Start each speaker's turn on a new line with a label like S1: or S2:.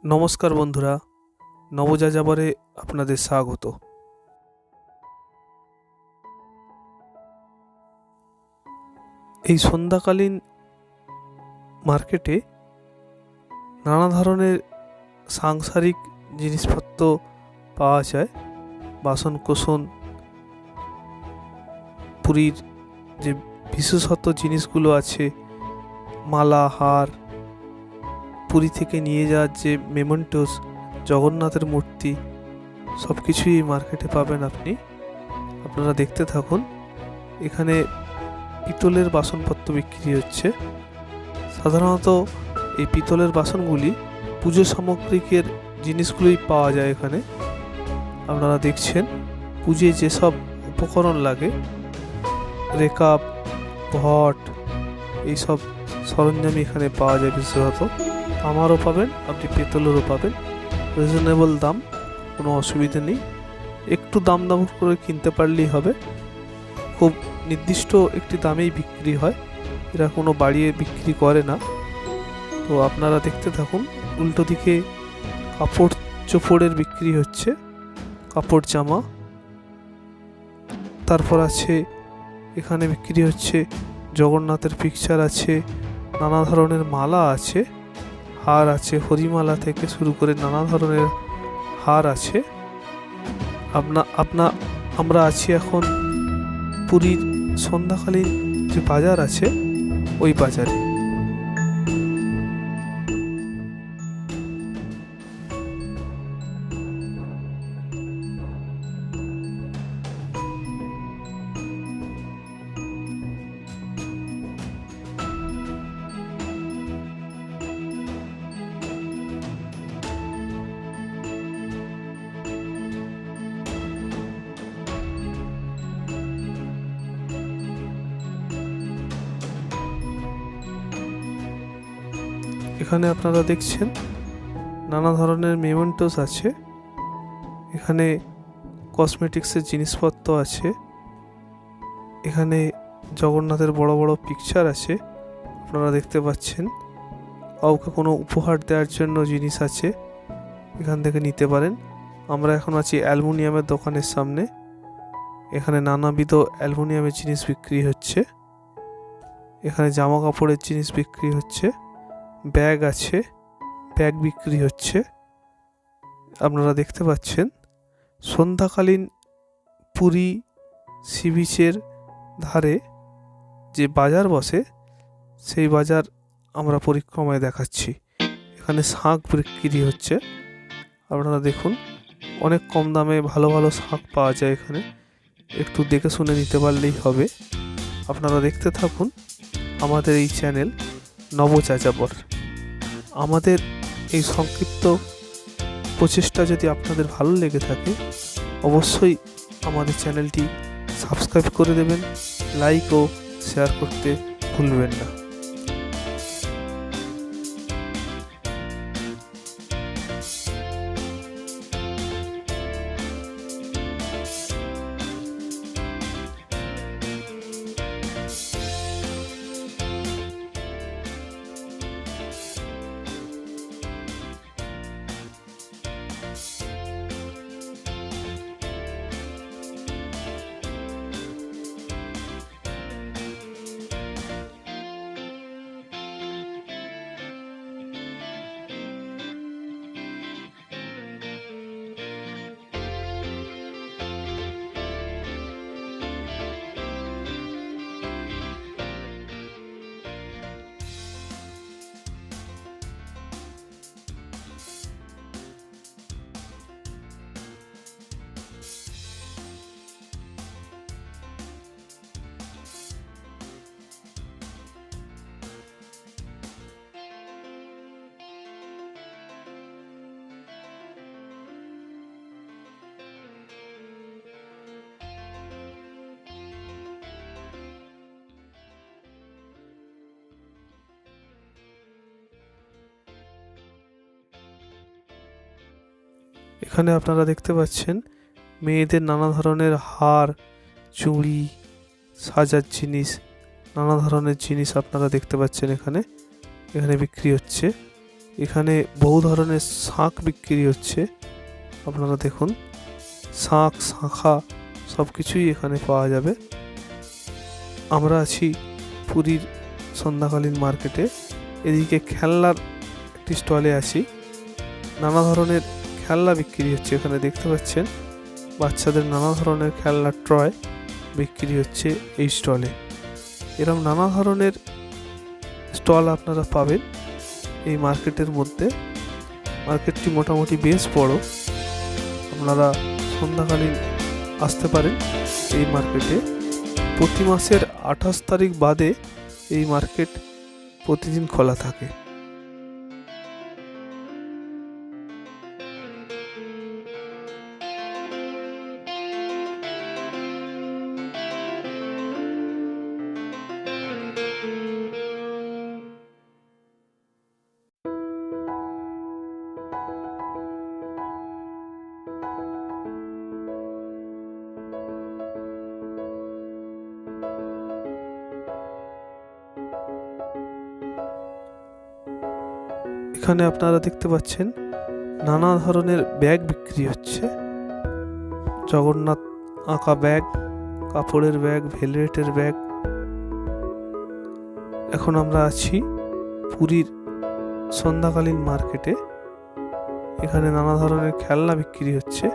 S1: নমস্কার বন্ধুরা, নবযাযাবরে আপনাদের স্বাগত। এই সন্ধ্যাকালীন মার্কেটে নানা ধরনের সাংসারিক জিনিসপত্র পাওয়া যায়। বাসন কোসন, পুরীর যে বিশেষত জিনিসগুলো আছে, মালা, হার, পুরী থেকে নিয়ে যাওয়ার যে মেমেন্টোস, জগন্নাথের মূর্তি, সব কিছুই এই মার্কেটে পাবেন আপনি। আপনারা দেখতে থাকুন। এখানে পিতলের বাসনপত্র বিক্রি হচ্ছে। সাধারণত এই পিতলের বাসনগুলি পুজো সামগ্রিকের জিনিসগুলোই পাওয়া যায় এখানে। আপনারা দেখছেন পুজোয় যেসব উপকরণ লাগে, রেকাব, ঘট, এইসব সরঞ্জামই এখানে পাওয়া যায়। বিশেষত তামারও পাবেন, আপনি পেতলেরও পাবেন। রিজনেবল দাম, কোনো অসুবিধা নেই। একটু দাম করে কিনতে পারলেই হবে। খুব নির্দিষ্ট একটি দামেই বিক্রি হয়, এরা কোনো বাড়িয়ে বিক্রি করে না। তো আপনারা দেখতে থাকুন। উল্টো দিকে কাপড় চোপড়ের বিক্রি হচ্ছে, কাপড় জামা। তারপর আছে এখানে বিক্রি হচ্ছে জগন্নাথের পিকচার আছে, নানা ধরনের মালা আছে, হার আছে, হরিমালা থেকে শুরু করে নানা ধরনের হার আছে। আমরা আছি এখন পুরীর সন্ধ্যাকালীন যে বাজার আছে, ওই বাজারে। এখানে আপনারা দেখছেন নানা ধরনের মেমেন্টোস আছে। এখানে কসমেটিক্সের জিনিসপত্র আছে। এখানে জগন্নাথের বড় বড় পিকচার আছে, আপনারা দেখতে পাচ্ছেন। কাউকে কোনো উপহার দেওয়ার জন্য জিনিস আছে, এখান থেকে নিতে পারেন। আমরা এখন আছি অ্যালুমিনিয়ামের দোকানের সামনে। এখানে নানাবিধ অ্যালুমিনিয়ামের জিনিস বিক্রি হচ্ছে। এখানে জামা কাপড়ের জিনিস বিক্রি হচ্ছে, ব্যাগ আছে, ব্যাগ বিক্রি হচ্ছে। আপনারা দেখতে পাচ্ছেন সন্ধ্যাকালীন পুরী সি বিচের ধারে যে বাজার বসে, সেই বাজার আমরা পরিক্রমায় দেখাচ্ছি। এখানে শাঁখ বিক্রি হচ্ছে। আপনারা দেখুন, অনেক কম দামে ভালো ভালো শাঁখ পাওয়া যায় এখানে। একটু দেখে শুনে নিতে পারলেই হবে। আপনারা দেখতে থাকুন আমাদের এই চ্যানেল নবযাযাবর। আমাদের এই সংক্ষিপ্ত প্রচেষ্টা যদি আপনাদের ভালো লেগে থাকে, অবশ্যই আমাদের চ্যানেলটি সাবস্ক্রাইব করে দেবেন, লাইক ও শেয়ার করতে ভুলবেন না। এখানে আপনারা দেখতে পাচ্ছেন মেয়েদের নানা ধরনের হার, চুড়ি, সাজার জিনিস, নানা ধরনের জিনিস আপনারা দেখতে পাচ্ছেন এখানে বিক্রি হচ্ছে। এখানে বহু ধরনের শাঁখ বিক্রি হচ্ছে। আপনারা দেখুন, শাঁখ, শাঁখা সব কিছুই এখানে পাওয়া যাবে। আমরা আছি পুরীর সন্ধ্যাকালীন মার্কেটে। এদিকে খেলনার একটি স্টলে আছি। নানা ধরনের খেলনা বিক্রি হচ্ছে। এখানে দেখতে পাচ্ছেন বাচ্চাদের নানা ধরনের খেলনার টয় বিক্রি হচ্ছে এই স্টলে। এরকম নানা ধরনের স্টল আপনারা পাবেন এই মার্কেটের মধ্যে। মার্কেটটি মোটামুটি বেশ বড়। আপনারা সন্ধ্যাকালীন আসতে পারেন এই মার্কেটে। প্রতি মাসের 28 তারিখ বাদে এই মার্কেট প্রতিদিন খোলা থাকে। এখানে আপনারা দেখতে পাচ্ছেন নানা ধরনের ব্যাগ বিক্রি হচ্ছে। জগন্নাথ আঁকা ব্যাগ, কাপড়ের ব্যাগ, ভেলভেটের ব্যাগ। এখন আমরা আছি পুরীর সন্ধ্যাকালীন মার্কেটে। এখানে নানা ধরনের খেলনা বিক্রি হচ্ছে।